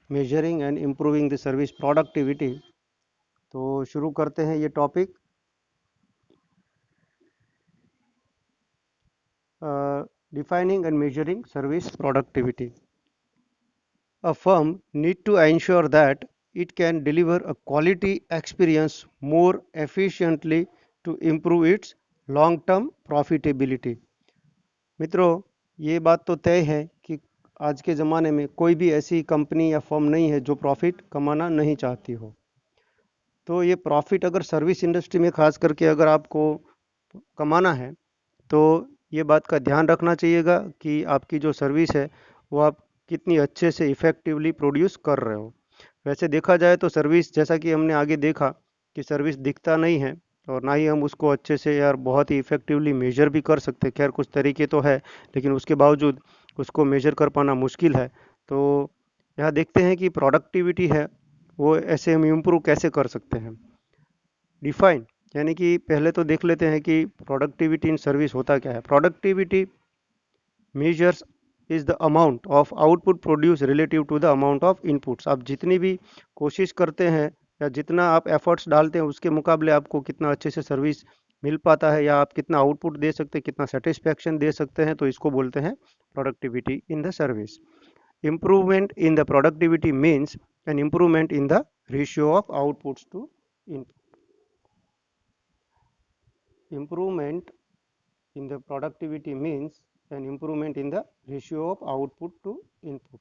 Measuring and improving the service productivity. तो शुरू करते हैं ये topic. Defining and measuring service productivity. A firm need to ensure that it can deliver a quality experience more efficiently to improve its long term profitability। मित्रों, ये बात तो तय है कि आज के ज़माने में कोई भी ऐसी कंपनी या फर्म नहीं है जो प्रॉफिट कमाना नहीं चाहती हो। तो ये प्रॉफिट अगर सर्विस इंडस्ट्री में खास करके अगर आपको कमाना है तो ये बात का ध्यान रखना चाहिएगा कि आपकी जो सर्विस है वो आप कितनी अच्छे से इफ़ेक्टिवली प्रोड्यूस कर रहे हो। वैसे देखा जाए तो सर्विस, जैसा कि हमने आगे देखा कि सर्विस दिखता नहीं है और ना ही हम उसको अच्छे से यार बहुत ही इफ़ेक्टिवली मेजर भी कर सकते। खैर कुछ तरीके तो है, लेकिन उसके बावजूद उसको मेजर कर पाना मुश्किल है। तो यहाँ देखते हैं कि प्रोडक्टिविटी है वो ऐसे हम इम्प्रूव कैसे कर सकते हैं। डिफाइन, यानी कि पहले तो देख लेते हैं कि प्रोडक्टिविटी इन सर्विस होता क्या है। Productivity measures is the amount of output produce relative to the amount of inputs. आप जितनी भी कोशिश करते हैं या जितना आप एफर्ट्स डालते हैं उसके मुकाबले आपको कितना अच्छे से सर्विस मिल पाता है या आप कितना आउटपुट दे सकते हैं, कितना सेटिस्फैक्शन दे सकते हैं, तो इसको बोलते हैं productivity in the service. Improvement in the productivity means an improvement in the ratio of outputs to input. Improvement in the productivity means an improvement in the ratio of output to input।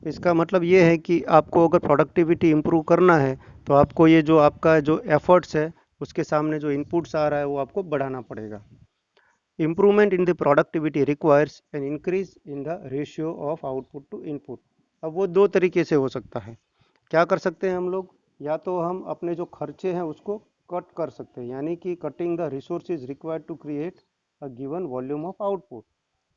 इसका मतलब ये है कि आपको अगर productivity improve करना है तो आपको ये जो आपका जो एफर्ट्स है उसके सामने जो इनपुट्स आ रहा है वो आपको बढ़ाना पड़ेगा। Improvement in the productivity requires an increase in the ratio of output to input. अब वो दो तरीके से हो सकता है। क्या कर सकते हैं हम लोग, या तो हम अपने जो खर्चे हैं उसको कट कर सकते हैं, यानी कि cutting the resources required to create a given volume of output.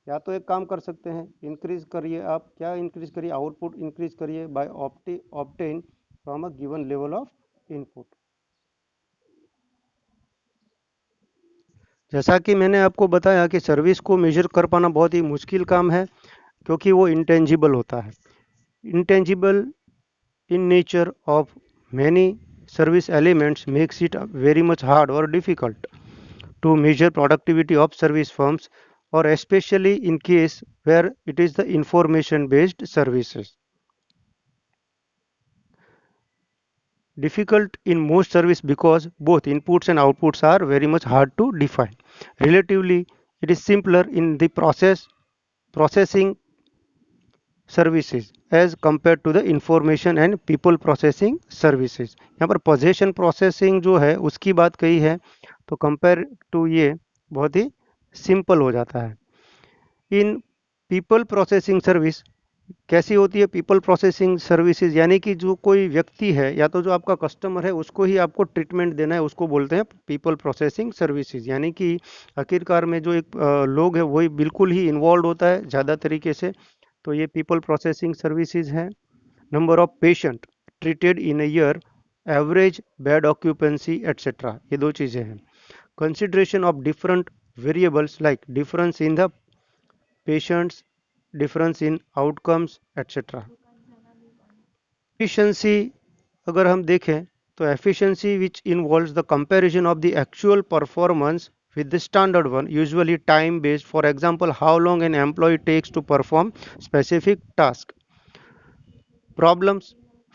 या तो एक काम कर सकते हैं, इंक्रीज करिए, आप क्या इंक्रीज करिए, आउटपुट इंक्रीज करिए by obtain from a given level of input. जैसा कि मैंने आपको बताया कि सर्विस को मेजर कर पाना बहुत ही मुश्किल काम है क्योंकि वो इंटेंजिबल होता है। Intangible in nature of many service elements makes it very much hard or difficult to measure productivity of service firms, or especially in case where it is the information based services. Difficult in most service because both inputs and outputs are very much hard to define. Relatively, it is simpler in the processing services as compare to the information and people processing services. यहाँ पर possession processing जो है उसकी बात कही है, तो compare to ये बहुत ही सिंपल हो जाता है। इन पीपल प्रोसेसिंग सर्विस कैसी होती है? पीपल प्रोसेसिंग सर्विसेज यानी कि जो कोई व्यक्ति है या तो जो आपका कस्टमर है उसको ही आपको ट्रीटमेंट देना है, उसको बोलते हैं पीपल प्रोसेसिंग सर्विसेज। यानी कि आखिरकार में जो एक लोग है वही बिल्कुल ही इन्वॉल्व होता है ज़्यादा तरीके से, तो ये पीपल प्रोसेसिंग सर्विसेज है। Number of patient treated in a year, average bed occupancy etcetera, ये दो चीज़ें हैं। Consideration of different variables like difference in the patients, difference in outcomes etcetera. Efficiency अगर हम देखें तो efficiency which involves the comparison of the actual performance with the standard one, usually time based. For example, how long an employee takes to perform specific task. Problems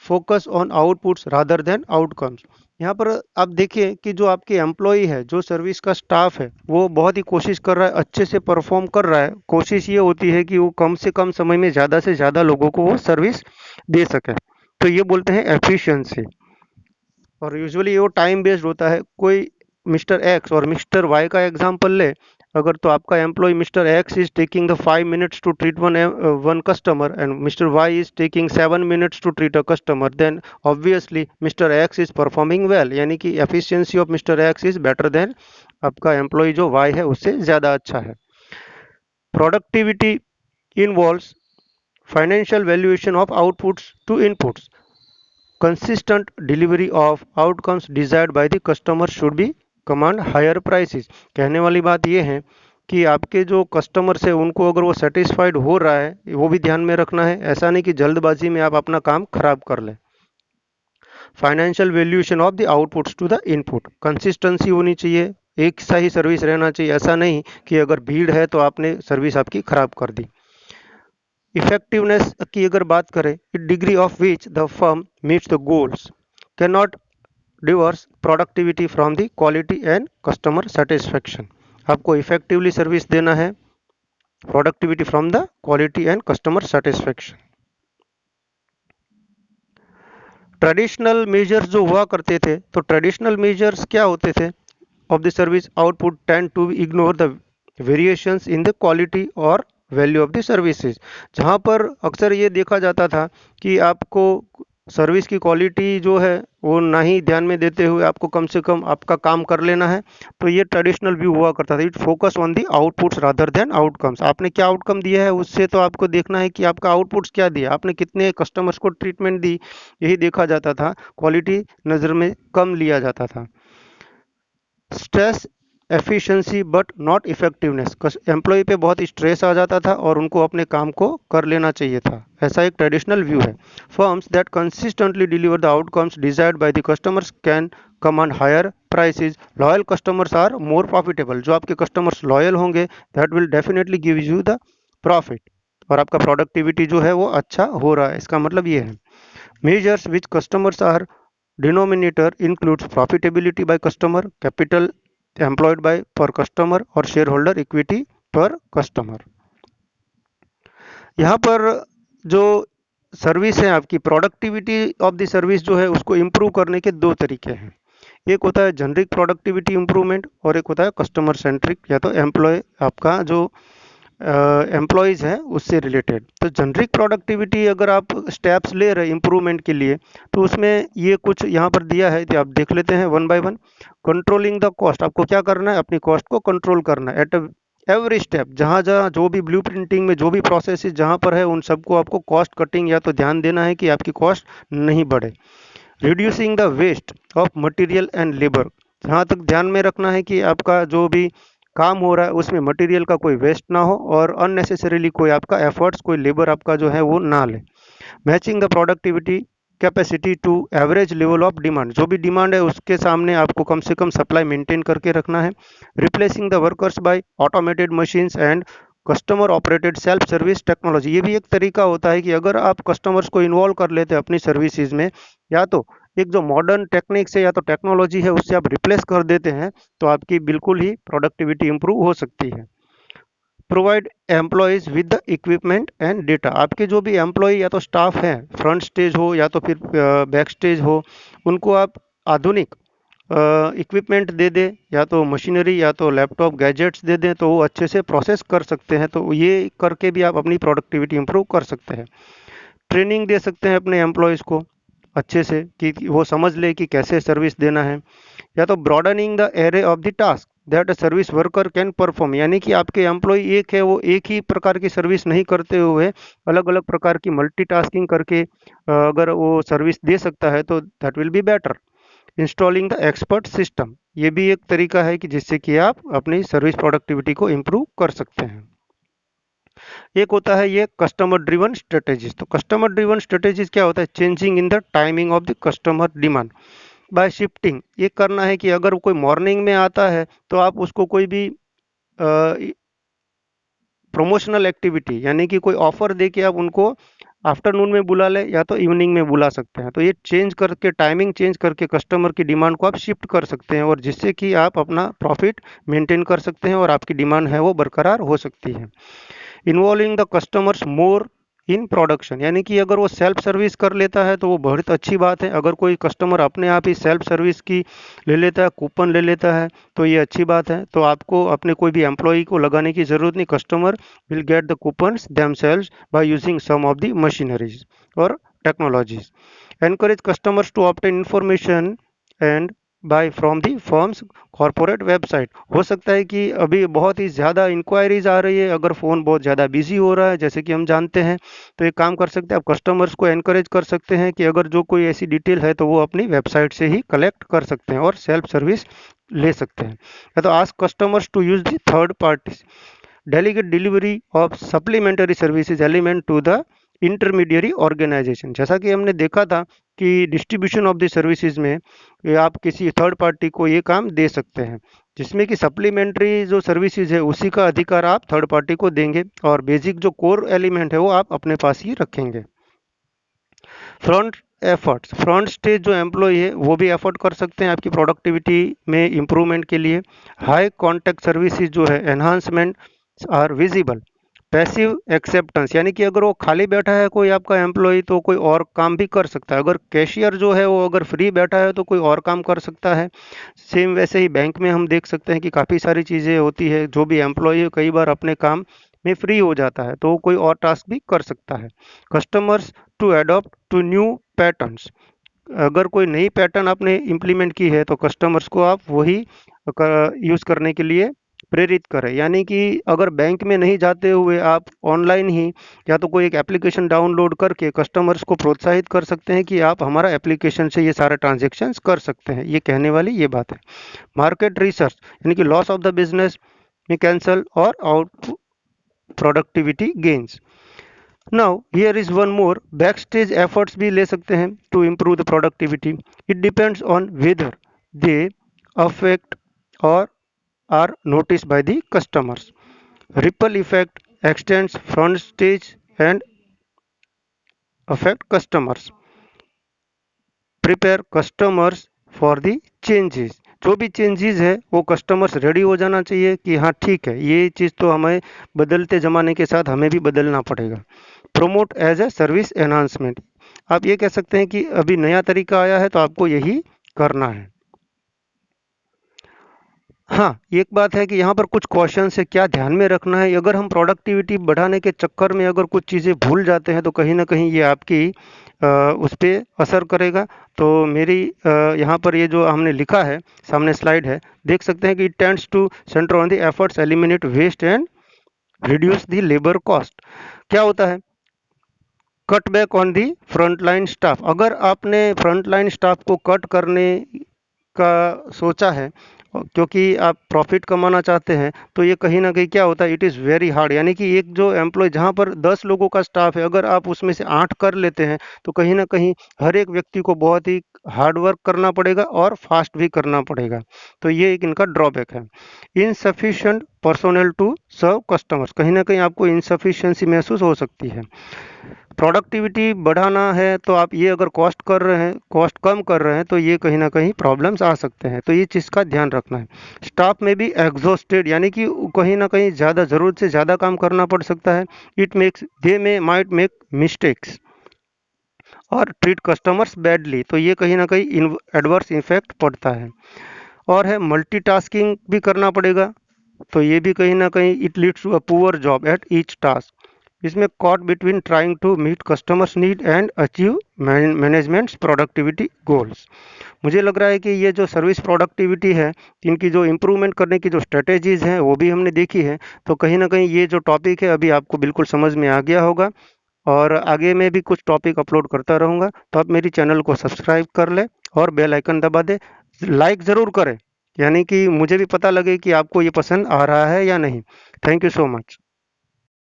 focus on outputs rather than outcomes। यहाँ पर आप देखिए कि जो आपके employ है, जो service का स्टाफ है, वो बहुत ही कोशिश कर रहा है, अच्छे से परफॉर्म कर रहा है। कोशिश ये होती है कि वो कम से कम समय में ज़्यादा से ज़्यादा लोगों को वो सर्विस दे सके, तो ये बोलते हैं एफिशिएंसी। और यूजुअली वो टाइम बेस्ड होता है। कोई मिस्टर एक्स और मिस्टर वाई का एग्जांपल ले, अगर तो आपका employee mister X is taking the 5 minutes to treat one customer and mister Y is taking 7 minutes to treat a customer, then obviously mister X is performing well, यानी कि efficiency of mister X is better than आपका employee जो Y है उससे ज़्यादा अच्छा है। Productivity involves financial valuation of outputs to inputs. Consistent delivery of outcomes desired by the customer should be command higher prices। कहने वाली बात यह है कि आपके जो कस्टमर्स है उनको अगर वो सेटिस्फाइड हो रहा है वो भी ध्यान में रखना है, ऐसा नहीं कि जल्दबाजी में आप अपना काम खराब कर लें। Financial valuation of the outputs to the input, consistency होनी चाहिए, एक सा ही सर्विस रहना चाहिए, ऐसा नहीं कि अगर भीड़ है तो आपने सर्विस आपकी खराब कर दी। इफेक्टिवनेस की अगर बात करें, degree of which the firm meets the goals can not Divers productivity from the quality and customer satisfaction. आपको इफेक्टिवली सर्विस देना है, productivity from the quality and customer satisfaction. Traditional measures जो हुआ करते थे, तो ट्रेडिशनल मेजर्स क्या होते थे of the service output tend to ignore the variations in the quality और वैल्यू ऑफ द सर्विसेज। जहाँ पर अक्सर ये देखा जाता था कि आपको सर्विस की क्वालिटी जो है वो ना ही ध्यान में देते हुए आपको कम से कम आपका काम कर लेना है, तो ये ट्रेडिशनल व्यू हुआ करता था। It focus on the outputs rather than outcomes. आपने क्या आउटकम दिया है उससे तो आपको देखना है कि आपका आउटपुट्स क्या दिया, आपने कितने कस्टमर्स को ट्रीटमेंट दी, यही देखा जाता था। क्वालिटी नज़र में कम लिया जाता था। Stress efficiency but not effectiveness, employee पे बहुत स्ट्रेस आ जाता था और उनको अपने काम को कर लेना चाहिए था, ऐसा एक ट्रेडिशनल व्यू है। Firms that consistently deliver the outcomes desired by the customers can command higher prices, loyal customers are more profitable. जो आपके कस्टमर्स लॉयल होंगे that will definitely give you the profit, और आपका प्रोडक्टिविटी जो है वो अच्छा हो रहा है, इसका मतलब ये है। Measures which customers are denominator includes profitability by customer, capital employed by per customer और shareholder equity per customer। यहाँ पर जो सर्विस है आपकी, प्रोडक्टिविटी ऑफ द सर्विस जो है उसको इम्प्रूव करने के दो तरीके हैं। एक होता है जनरिक प्रोडक्टिविटी इम्प्रूवमेंट और एक होता है कस्टमर सेंट्रिक, या तो एम्प्लॉय आपका जो एम्प्लॉयज़ हैं उससे रिलेटेड। तो जनरिक प्रोडक्टिविटी अगर आप स्टेप्स ले रहे हैं इम्प्रूवमेंट के लिए, तो उसमें ये कुछ यहाँ पर दिया है, तो आप देख लेते हैं one by one. Controlling the cost, आपको क्या करना है, अपनी कॉस्ट को कंट्रोल करना है एट एवरी स्टेप। जहाँ जहाँ जो भी ब्लू प्रिंटिंग में जो भी प्रोसेस जहाँ पर है उन सबको आपको कॉस्ट कटिंग या तो ध्यान देना है कि आपकी कॉस्ट नहीं बढ़े। Reducing the waste of material and labour, जहाँ तक ध्यान में रखना है कि आपका जो भी काम हो रहा है उसमें मटेरियल का कोई वेस्ट ना हो और अननेसेसरीली कोई आपका एफर्ट्स, कोई लेबर आपका जो है वो ना ले। Matching the productivity capacity to average level of demand, जो भी डिमांड है उसके सामने आपको कम से कम सप्लाई मेंटेन करके रखना है। Replacing the workers by automated machines and customer operated self service technology, ये भी एक तरीका होता है कि अगर आप कस्टमर्स को इन्वॉल्व कर लेते हैं अपनी सर्विसेज में, या तो एक जो मॉडर्न टेक्निक से या तो टेक्नोलॉजी है उससे आप रिप्लेस कर देते हैं, तो आपकी बिल्कुल ही प्रोडक्टिविटी इंप्रूव हो सकती है। Provide employees with the equipment and data, आपके जो भी एम्प्लॉय या तो स्टाफ हैं, फ्रंट स्टेज हो या तो फिर बैक स्टेज हो, उनको आप आधुनिक इक्विपमेंट दे दें, या तो मशीनरी या तो लैपटॉप गैजेट्स दे दें, तो वो अच्छे से प्रोसेस कर सकते हैं। तो ये करके भी आप अपनी प्रोडक्टिविटी इंप्रूव कर सकते हैं। ट्रेनिंग दे सकते हैं अपने एम्प्लॉयज़ को अच्छे से कि वो समझ ले कि कैसे सर्विस देना है। या तो broadening the array of the task that a service worker can perform, यानी कि आपके एम्प्लॉय एक है, वो एक ही प्रकार की सर्विस नहीं करते हुए अलग अलग प्रकार की मल्टीटास्किंग करके अगर वो सर्विस दे सकता है तो that will be better. Installing the expert system, ये भी एक तरीका है कि जिससे कि आप अपनी सर्विस प्रोडक्टिविटी को इम्प्रूव कर सकते हैं। एक होता है ये कस्टमर ड्रिवन स्ट्रेटेजीज। तो कस्टमर ड्रिवन स्ट्रेटेजीज क्या होता है, changing in the timing of the customer demand by shifting. ये करना है कि अगर कोई मॉर्निंग में आता है तो आप उसको कोई भी प्रमोशनल एक्टिविटी यानी कि कोई ऑफर दे के आप उनको आफ्टरनून में बुला ले या तो इवनिंग में बुला सकते हैं। तो ये चेंज करके, टाइमिंग चेंज करके कस्टमर की डिमांड को आप शिफ्ट कर सकते हैं, और जिससे कि आप अपना प्रॉफिट मेंटेन कर सकते हैं और आपकी डिमांड है वो बरकरार हो सकती है। Involving the customers more in production, यानी कि अगर वो सेल्फ सर्विस कर लेता है तो वो बहुत अच्छी बात है। अगर कोई कस्टमर अपने आप ही सेल्फ सर्विस की ले लेता है, कूपन ले लेता है, तो ये अच्छी बात है। तो आपको अपने कोई भी एम्प्लॉय को लगाने की ज़रूरत नहीं, customer will get the coupons themselves by using some of the machineries और technologies. Encourage customers to obtain information and buy from the firm's corporate website. हो सकता है कि अभी बहुत ही ज़्यादा इंक्वायरीज आ रही है, अगर फ़ोन बहुत ज़्यादा बिजी हो रहा है जैसे कि हम जानते हैं, तो एक काम कर सकते हैं, आप कस्टमर्स को एनकरेज कर सकते हैं कि अगर जो कोई ऐसी डिटेल है तो वो अपनी वेबसाइट से ही कलेक्ट कर सकते हैं और सेल्फ सर्विस ले सकते हैं। या तो ask customers to use the third party delegate delivery of supplementary services element to the intermediary organisation. जैसा कि हमने देखा था कि डिस्ट्रीब्यूशन ऑफ द सर्विसेज में आप किसी थर्ड पार्टी को ये काम दे सकते हैं, जिसमें कि सप्लीमेंट्री जो सर्विसेज है उसी का अधिकार आप थर्ड पार्टी को देंगे और बेसिक जो कोर एलिमेंट है वो आप अपने पास ही रखेंगे। फ्रंट एफर्ट्स, फ्रंट स्टेज जो एम्प्लॉय है वो भी एफर्ट कर सकते हैं आपकी प्रोडक्टिविटी में इम्प्रूवमेंट के लिए। हाई कॉन्टैक्ट सर्विसेज जो है enhancement are visible. Passive acceptance, यानी कि अगर वो खाली बैठा है कोई आपका एम्प्लॉय तो कोई और काम भी कर सकता है। अगर कैशियर जो है वो अगर फ्री बैठा है तो कोई और काम कर सकता है। सेम वैसे ही बैंक में हम देख सकते हैं कि काफ़ी सारी चीज़ें होती है, जो भी एम्प्लॉय कई बार अपने काम में फ्री हो जाता है तो कोई और टास्क भी कर सकता है। Customers to adopt to new patterns, अगर कोई नई पैटर्न आपने इम्प्लीमेंट की है तो कस्टमर्स को आप वही यूज़ करने के लिए प्रेरित करें। यानी कि अगर बैंक में नहीं जाते हुए आप ऑनलाइन ही या तो कोई एक एप्लीकेशन डाउनलोड करके कस्टमर्स को प्रोत्साहित कर सकते हैं कि आप हमारा एप्लीकेशन से ये सारे ट्रांजेक्शन्स कर सकते हैं। ये कहने वाली ये बात है। मार्केट रिसर्च, यानी कि लॉस ऑफ द बिजनेस में कैंसल और out productivity gains. Now here is one more, back stage efforts भी ले सकते हैं to improve the productivity. It depends on whether they affect or are noticed by the customers. Ripple effect extends front stage and affect customers. Prepare customers for the changes. जो भी changes है वो customers ready हो जाना चाहिए कि हाँ ठीक है, ये चीज़ तो हमें बदलते ज़माने के साथ हमें भी बदलना पड़ेगा। Promote as a service enhancement, आप ये कह सकते हैं कि अभी नया तरीका आया है तो आपको यही करना है। हाँ, एक बात है कि यहाँ पर कुछ क्वेश्चन है, क्या ध्यान में रखना है। अगर हम प्रोडक्टिविटी बढ़ाने के चक्कर में अगर कुछ चीज़ें भूल जाते हैं तो कहीं ना कहीं ये आपकी उस पर असर करेगा। तो मेरी यहाँ पर ये जो हमने लिखा है, सामने स्लाइड है, देख सकते हैं कि it tends to centre on the efforts eliminate waste and reduce the labour cost. क्या होता है, cut back on the frontline staff. अगर आपने फ्रंटलाइन स्टाफ को कट करने का सोचा है क्योंकि आप प्रॉफिट कमाना चाहते हैं, तो ये कहीं ना कहीं क्या होता है, इट इज़ वेरी हार्ड। यानी कि एक जो एम्प्लॉय जहाँ पर 10 लोगों का स्टाफ है, अगर आप उसमें से 8 कर लेते हैं तो कहीं ना कहीं हर एक व्यक्ति को बहुत ही हार्ड वर्क करना पड़ेगा और फास्ट भी करना पड़ेगा। तो ये एक इनका ड्रॉबैक है। Insufficient personnel to serve customers, कहीं ना कहीं आपको इनसफिशिएंसी महसूस हो सकती है। प्रोडक्टिविटी बढ़ाना है तो आप ये अगर कॉस्ट कर रहे हैं, कॉस्ट कम कर रहे हैं, तो ये कहीं ना कहीं प्रॉब्लम्स आ सकते हैं। तो ये चीज़ का ध्यान रखना है। स्टाफ में भी एग्जॉस्टेड, यानी कि कहीं ना कहीं ज़्यादा ज़रूरत से ज़्यादा काम करना पड़ सकता है। It makes they may might make mistakes और ट्रीट कस्टमर्स बैडली, तो ये कहीं ना कहीं एडवर्स इफेक्ट पड़ता है। और है मल्टीटास्किंग भी करना पड़ेगा, तो ये भी कहीं ना कहीं it leads to a poor job at each task. इसमें caught between trying to meet customers need and achieve management's productivity goals. मुझे लग रहा है कि ये जो सर्विस प्रोडक्टिविटी है, इनकी जो इम्प्रूवमेंट करने की जो स्ट्रेटेजीज़ हैं वो भी हमने देखी है। तो कहीं ना कहीं ये जो टॉपिक है अभी आपको बिल्कुल समझ में आ गया होगा और आगे मैं भी कुछ टॉपिक अपलोड करता रहूँगा। तो आप मेरी चैनल को सब्सक्राइब कर लें और बेल आइकन दबा दें। लाइक ज़रूर करें, यानी कि मुझे भी पता लगे कि आपको ये पसंद आ रहा है या नहीं। Thank you so much.